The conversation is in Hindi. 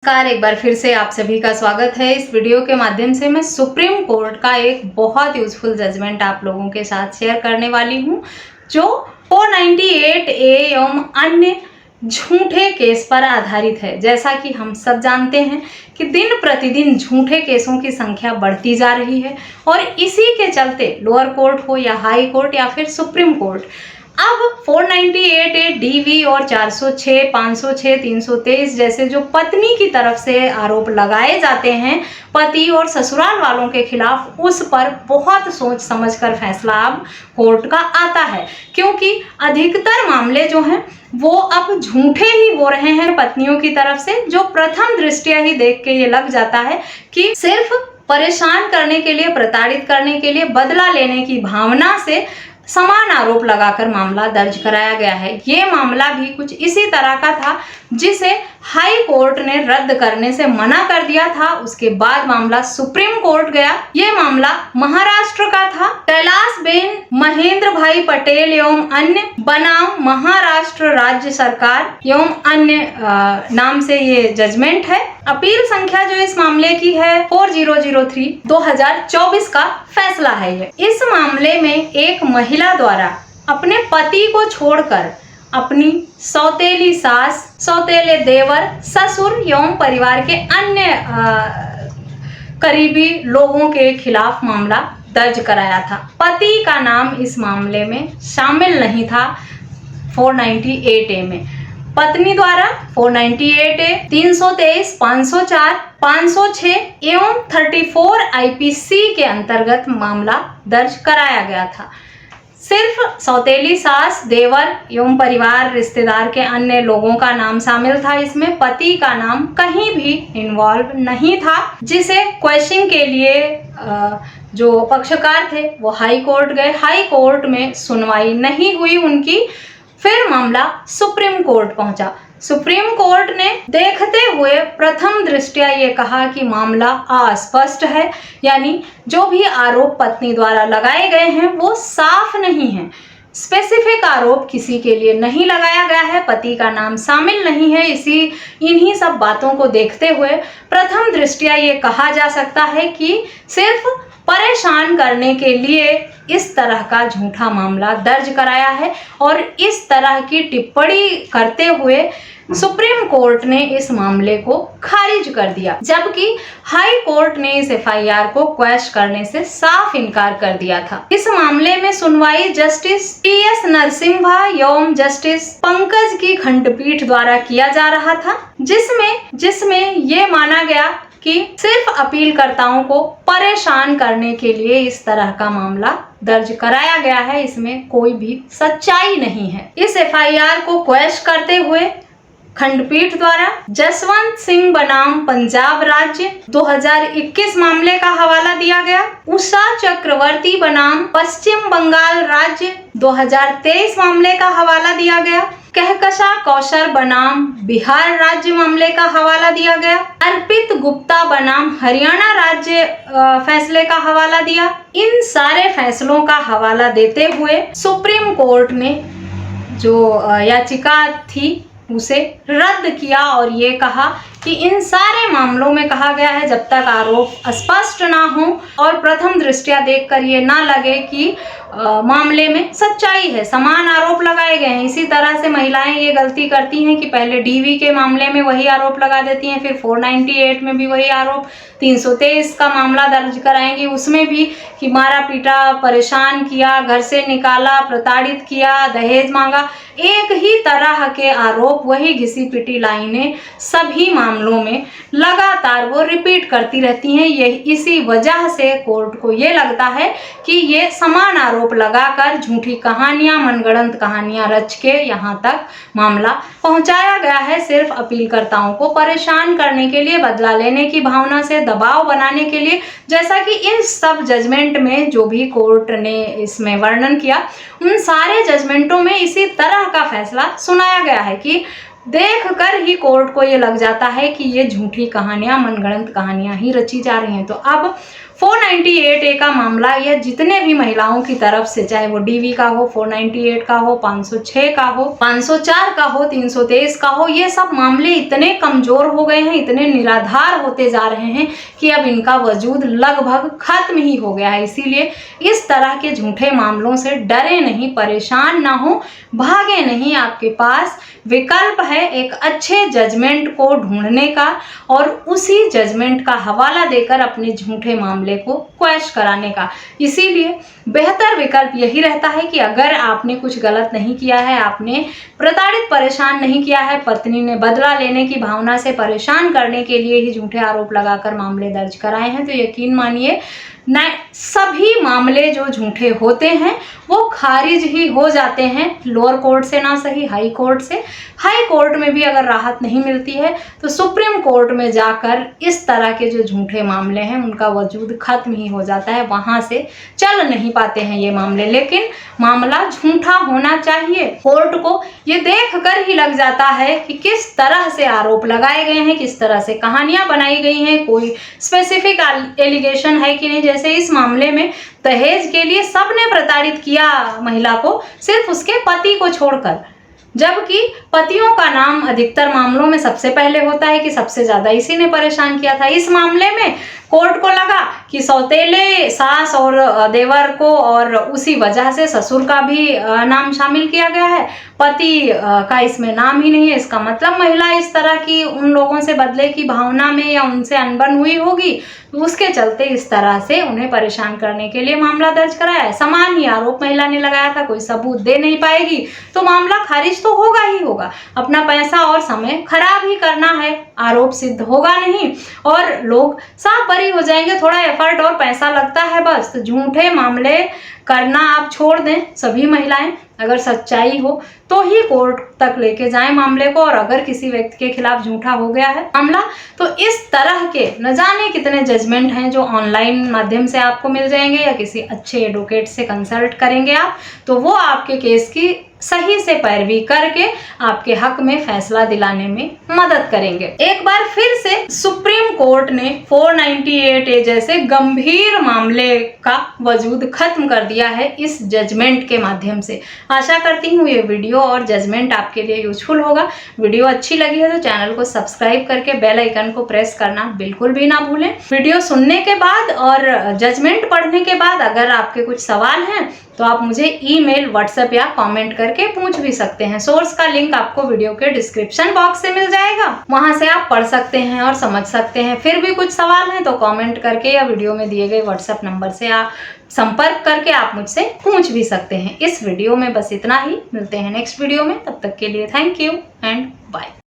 नमस्कार, एक बार फिर से आप सभी का स्वागत है। इस वीडियो के माध्यम से मैं सुप्रीम कोर्ट का एक बहुत यूजफुल जजमेंट आप लोगों के साथ शेयर करने वाली हूं, जो 498A एवं अन्य झूठे केस पर आधारित है। जैसा कि हम सब जानते हैं कि दिन प्रतिदिन झूठे केसों की संख्या बढ़ती जा रही है और इसी के चलते लोअर कोर्ट हो या हाई कोर्ट या फिर सुप्रीम कोर्ट अब 498A DV और 406, 506, 323 जैसे जो पत्नी की तरफ से आरोप लगाए जाते हैं पति और ससुराल वालों के खिलाफ, उस पर बहुत सोच समझकर फैसला अब कोर्ट का आता है, क्योंकि अधिकतर मामले जो हैं वो अब झूठे ही हो रहे हैं पत्नियों की तरफ से, जो प्रथम दृष्टया ही देख के ये लग जाता है कि सिर्फ परेशान करने के लिए, प्रताड़ित करने के लिए, बदला लेने की भावना से समान आरोप लगाकर मामला दर्ज कराया गया है। ये मामला भी कुछ इसी तरह का था, जिसे हाई कोर्ट ने रद्द करने से मना कर दिया था। उसके बाद मामला सुप्रीम कोर्ट गया। ये मामला महाराष्ट्र का था। कैलाशबेन महेंद्र भाई पटेल एवं अन्य बनाम महाराष्ट्र राज्य सरकार एवं अन्य नाम से ये जजमेंट है। अपील संख्या जो इस मामले की है 4003 2024 का फैसला है। ये इस मामले में एक महिला द्वारा अपने पति को छोड़कर अपनी सौतेली सास, सौतेले देवर, ससुर एवं परिवार के अन्य करीबी लोगों के खिलाफ मामला दर्ज कराया था। पति का नाम इस मामले में शामिल नहीं था 498A में। पत्नी द्वारा 498A, 323, 504, 506 एवं 34 IPC के अंतर्गत मामला दर्ज कराया गया था। सिर्फ सौतेली सास, देवर एवं परिवार, रिश्तेदार के अन्य लोगों का नाम शामिल था इसमें। पति का नाम कहीं भी इन्वॉल्व नहीं था, जिसे क्वेश्चन के लिए जो पक्षकार थे वो हाई कोर्ट गए। हाई कोर्ट में सुनवाई नहीं हुई उनकी, फिर मामला सुप्रीम कोर्ट पहुंचा। सुप्रीम कोर्ट ने देखते हुए प्रथम दृष्टया ये कहा कि मामला अस्पष्ट है, यानी जो भी आरोप पत्नी द्वारा लगाए गए हैं वो साफ नहीं है। स्पेसिफिक आरोप किसी के लिए नहीं लगाया गया है, पति का नाम शामिल नहीं है। इन्हीं सब बातों को देखते हुए प्रथम दृष्टया ये कहा जा सकता है कि सिर्फ परेशान करने के लिए इस तरह का झूठा मामला दर्ज कराया है, और इस तरह की टिप्पणी करते हुए सुप्रीम कोर्ट ने इस मामले को खारिज कर दिया, जबकि हाई कोर्ट ने इस FIR को क्वैश करने से साफ इनकार कर दिया था। इस मामले में सुनवाई जस्टिस PS नरसिम्हा एवं जस्टिस पंकज की खंडपीठ द्वारा किया जा रहा था, जिसमें ये माना गया कि सिर्फ अपीलकर्ताओं को परेशान करने के लिए इस तरह का मामला दर्ज कराया गया है, इसमें कोई भी सच्चाई नहीं है। इस FIR को क्वैश करते हुए खंडपीठ द्वारा जसवंत सिंह बनाम पंजाब राज्य 2021 मामले का हवाला दिया गया। उषा चक्रवर्ती बनाम पश्चिम बंगाल राज्य 2023 मामले का हवाला दिया गया। कहकशा कौशल बनाम बिहार राज्य मामले का हवाला दिया गया। अर्पित गुप्ता बनाम हरियाणा राज्य फैसले का हवाला दिया। इन सारे फैसलों का हवाला देते हुए सुप्रीम कोर्ट ने जो याचिका थी उसे रद्द किया और ये कहा कि इन सारे मामलों में कहा गया है, जब तक आरोप स्पष्ट ना हो और प्रथम दृष्टया देखकर ये ना लगे कि मामले में सच्चाई है, समान आरोप लगाए गए हैं। इसी तरह से महिलाएं ये गलती करती हैं कि पहले DV के मामले में वही आरोप लगा देती हैं, फिर 498 में भी वही आरोप, 323 का मामला दर्ज कराएंगी, उसमें भी कि मारा पीटा, परेशान किया, घर से निकाला, प्रताड़ित किया, दहेज मांगा। एक ही तरह के आरोप, वही घिसी पिटी लाइनें सभी मामलों में लगातार वो रिपीट करती रहती हैं। यही इसी वजह से कोर्ट को ये लगता है कि ये समान आरोप लगाकर झूठी कहानियां, मनगढ़ंत कहानियां रच के यहाँ तक मामला पहुंचाया गया है, सिर्फ अपीलकर्ताओं को परेशान करने के लिए, बदला लेने की भावना से दबाव बनाने के लिए। जैसा कि इन सब जजमेंट में जो भी कोर्ट ने इसमें वर्णन किया, उन सारे जजमेंटों में इसी तरह का फैसला सुनाया गया है कि देखकर ही कोर्ट को ये लग जाता है कि ये झूठी कहानियां, मनगढ़ंत कहानियां ही रची जा रही हैं। तो अब 498A का मामला या जितने भी महिलाओं की तरफ से, चाहे वो डीवी का हो, 498 का हो, 506 का हो, 504 का हो, 323 का हो, ये सब मामले इतने कमजोर हो गए हैं, इतने निराधार होते जा रहे हैं कि अब इनका वजूद लगभग खत्म ही हो गया है। इसीलिए इस तरह के झूठे मामलों से डरे नहीं, परेशान ना हो, भागे नहीं। आपके पास विकल्प है एक अच्छे जजमेंट को ढूंढने का और उसी जजमेंट का हवाला देकर अपने झूठे मामले को क्वैश कराने का। इसीलिए बेहतर विकल्प यही रहता है कि अगर आपने कुछ गलत नहीं किया है, आपने प्रताड़ित परेशान नहीं किया है, पत्नी ने बदला लेने की भावना से परेशान करने के लिए ही झूठे आरोप लगाकर मामले दर्ज कराए हैं, तो यकीन मानिए न सभी मामले जो झूठे होते हैं वो खारिज ही हो जाते हैं। लोअर कोर्ट से ना सही, हाई कोर्ट से। हाई कोर्ट में भी अगर राहत नहीं मिलती है तो सुप्रीम कोर्ट में जाकर इस तरह के जो झूठे मामले हैं उनका वजूद खत्म ही हो जाता है, वहां से चल नहीं पाते हैं ये मामले। लेकिन मामला झूठा होना चाहिए। कोर्ट को ये देख कर ही लग जाता है कि किस तरह से आरोप लगाए गए हैं, किस तरह से कहानियां बनाई गई हैं, कोई स्पेसिफिक एलिगेशन है कि नहीं। जैसे इस मामले में दहेज के लिए सबने प्रताड़ित किया महिला को, सिर्फ उसके पति को छोड़कर, जबकि पतियों का नाम अधिकतर मामलों में सबसे पहले होता है कि सबसे ज्यादा इसी ने परेशान किया था। इस मामले में कोर्ट को लगा कि सौतेले सास और देवर को और उसी वजह से ससुर का भी नाम शामिल किया गया है, पति का इसमें नाम ही नहीं है। इसका मतलब महिला इस तरह की उन लोगों से बदले की भावना में या उनसे अनबन हुई होगी, तो उसके चलते इस तरह से उन्हें परेशान करने के लिए मामला दर्ज कराया है। समान ही आरोप महिला ने लगाया था, कोई सबूत दे नहीं पाएगी तो मामला खारिज तो होगा ही होगा। अपना पैसा और समय खराब ही करना है, आरोप सिद्ध होगा नहीं और लोग साफ बरी हो जाएंगे। थोड़ा एफर्ट और पैसा लगता है बस। तो झूठे मामले करना आप छोड़ दें। सभी महिलाएं अगर सच्चाई हो तो ही कोर्ट तक लेके जाएं मामले को, और अगर किसी व्यक्ति के खिलाफ झूठा हो गया है मामला तो इस तरह के न जाने कितने जजमेंट हैं जो ऑनलाइन माध्यम से आपको मिल जाएंगे या किसी अच्छे एडवोकेट से कंसल्ट करेंगे आप, तो वो आपके केस की सही से पैरवी करके आपके हक में फैसला दिलाने में मदद करेंगे। एक बार फिर से सुप्रीम कोर्ट ने 498A जैसे गंभीर मामले का वजूद खत्म कर दिया है इस जजमेंट के माध्यम से। आशा करती हूँ ये वीडियो और जजमेंट आपके लिए यूजफुल होगा। वीडियो अच्छी लगी है तो चैनल को सब्सक्राइब करके बेल आइकन को प्रेस करना बिल्कुल भी ना भूलें। वीडियो सुनने के बाद और जजमेंट पढ़ने के बाद अगर आपके कुछ सवाल हैं तो आप मुझे ईमेल, व्हाट्सएप या कमेंट करके पूछ भी सकते हैं। सोर्स का लिंक आपको वीडियो के डिस्क्रिप्शन बॉक्स से मिल जाएगा, वहां से आप पढ़ सकते हैं और समझ सकते हैं। फिर भी कुछ सवाल हैं तो कमेंट करके या वीडियो में दिए गए व्हाट्सएप नंबर से आप संपर्क करके आप मुझसे पूछ भी सकते हैं। इस वीडियो में बस इतना ही, मिलते हैं नेक्स्ट वीडियो में, तब तक के लिए थैंक यू एंड बाय।